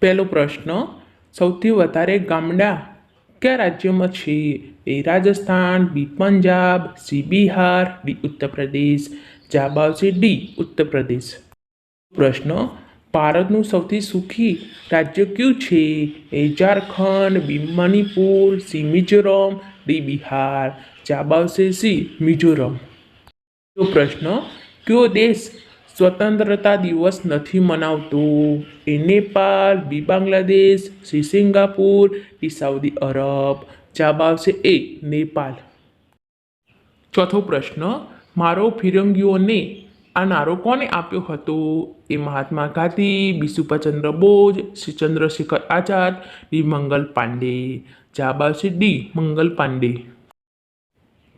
પહેલો પ્રશ્ન, સૌથી વધારે ગામડા કયા રાજ્યમાં છે? એ રાજસ્થાન, બી પંજાબ, સી બિહાર, ડી ઉત્તર પ્રદેશ. જવાબ આવશે ડી ઉત્તર પ્રદેશ. પ્રશ્ન, ભારતનું સૌથી સુખી રાજ્ય કયું છે? એ ઝારખંડ, બી મણિપુર, સી મિઝોરમ, ડી બિહાર. જવાબ આવશે સી મિઝોરમ. પ્રશ્ન, કયો દેશ સ્વતંત્રતા દિવસ નથી મનાવતો? A Nepal, B Bangladesh, C Singapore, D Saudi Arab. જવાબ આવશે એ નેપાળ. ચોથો પ્રશ્ન, મારો ફિરંગીઓને આ નારો કોને આપ્યો હતો? એ મહાત્મા ગાંધી, બી સુભાષચંદ્ર બોઝ, શ્રી ચંદ્રશેખર આઝાદ, ડી મંગલ પાંડે. જવાબ આવશે ડી મંગલ પાંડે.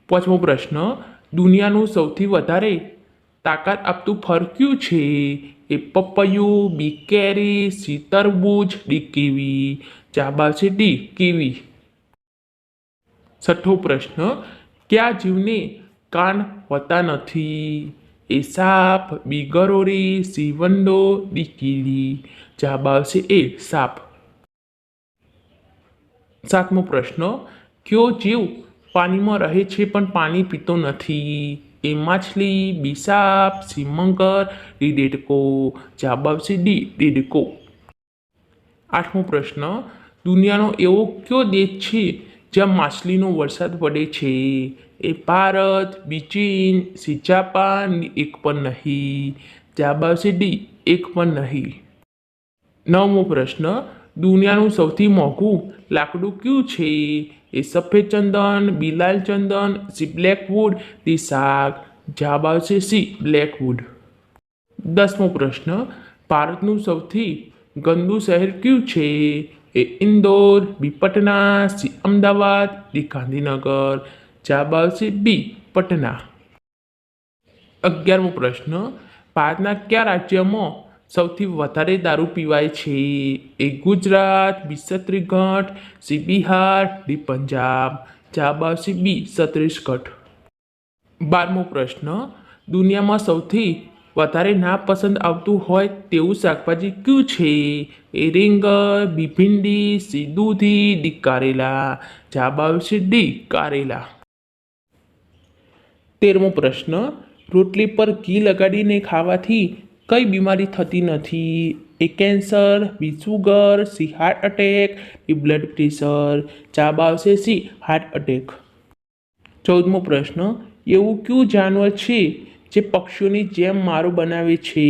પાંચમો પ્રશ્ન, દુનિયાનું સૌથી વધારે તાકાત આપતું ફળ કયું છે? એ પપૈયું, બી કેરી, સી તરબૂચ, ડી કીવી. જવાબ આવશે ડી કીવી. છઠ્ઠો પ્રશ્ન, કયા જીવને કાન હોતા નથી? એ સાપ, બી ગરોળી, સી વંડો, ડી કીડી. જવાબ આવશે એ સાપ. સાતમો પ્રશ્ન, કયો જીવ પાણીમાં રહે છે પણ પાણી પીતો નથી? એ માછલી, બી સાપ, સી મગર, ડી દેડકો. જવાબ આવશે ડી દેડકો. આઠમો પ્રશ્ન, દુનિયાનો એવો કયો દેશ છે જ્યાં માછલીનો વરસાદ પડે છે? એ ભારત, બી ચીન, સી જાપાન, એક પણ નહીં. જવાબ આવશે ડી એક પણ નહીં. નવમો પ્રશ્ન, દુનિયાનું સૌથી મોંઘું લાકડું કયું છે? એ સફેદ ચંદન, બી લાલ ચંદન, સી બ્લેકવુડ, ડી સાગ. જવાબ આવશે સી બ્લેકવુડ. દસમો પ્રશ્ન, ભારતનું સૌથી ગંદુ શહેર કયું છે? એ ઇન્દોર, બી પટના, સી અમદાવાદ, ડી ગાંધીનગર. જવાબ આવશે બી પટના. 11મો પ્રશ્ન, ભારતના કયા રાજ્યમાં સૌથી વધારે દારૂ પીવાય છે? એ ગુજરાત, બી છત્તીસગઢ, સી બિહાર, ડી પંજાબ. જવાબ આવશે બી છત્તીસગઢ. 12મો પ્રશ્ન, દુનિયામાં સૌથી વધારે ના પસંદ આવતું હોય તેવું શાકભાજી કયું છે? એ રીંગણ, બી ભીંડી, સી દૂધી, ડી કારેલા. જવાબ આવશે ડી કારેલા. 13મો પ્રશ્ન, રોટલી પર ઘી લગાડીને ખાવાથી કઈ બીમારી થતી નથી? A cancer, B sugar, C heart attack, D blood pressure. જવાબ આવશે સી હાર્ટ અટેક. 14મો પ્રશ્ન, એવું કયું જાનવર છે જે પક્ષીઓની જેમ માળો બનાવે છે?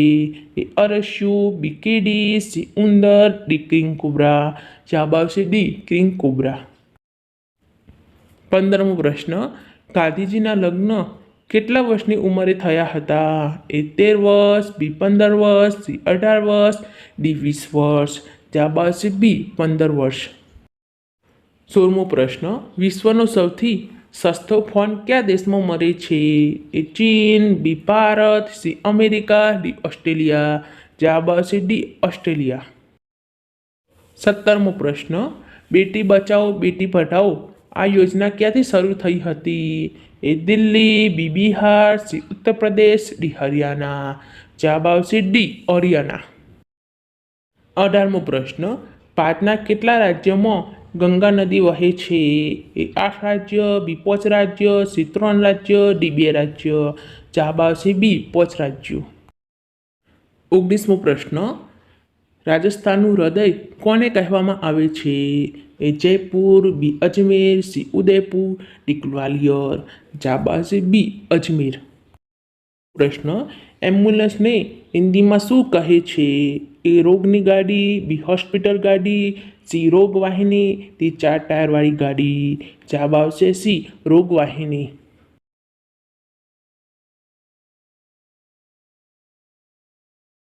એ અરસ્યું, બી કીડી, સી ઉંદર, ડી કિંગ કોબ્રા. જવાબ આવશે ડી કિંગ કોબ્રા. 15મો પ્રશ્ન, ગાંધીજીના લગ્ન કેટલા વર્ષની ઉંમરે થયા હતા? એ 13 વર્ષ, બી 15 વર્ષ, સી 18 વર્ષ, ડી 20 વર્ષ. જવાબ આવશે બી 15 વર્ષ. 16મો પ્રશ્ન, વિશ્વનો સૌથી સસ્તો ફોન કયા દેશમાં મળે છે? A China, B Bharat, C America, D Australia. જવાબ આવશે ડી ઓસ્ટ્રેલિયા. 17મો પ્રશ્ન, બેટી બચાવો બેટી પઢાઓ આ યોજના ક્યાંથી શરૂ થઈ હતી? એ દિલ્હી, બી બિહાર, સી ઉત્તર પ્રદેશ, ડી હરિયાણા. જવાબ આવશે ડી હરિયાણા. 18મો પ્રશ્ન, ભારતના કેટલા રાજ્યમાં ગંગા નદી વહે છે? એ 8 રાજ્ય, બી 5 રાજ્ય, સી 3 રાજ્ય, ડી 2 રાજ્ય. જવાબ આવશે બી 5 રાજ્યો. 19મો પ્રશ્ન, રાજસ્થાનનું હૃદય કોને કહેવામાં આવે છે? એ જયપુર, બી અજમેર, સી ઉદયપુર, ડી ગ્વાલિયર. જવાબ આવશે બી અજમેર. પ્રશ્ન, એમ્બ્યુલન્સને હિન્દીમાં શું કહે છે? એ રોગની ગાડી, બી હોસ્પિટલ ગાડી, સી રોગવાહિની, ડી 4 ટાયરવાળી ગાડી. જવાબ આવશે સી રોગવાહિની.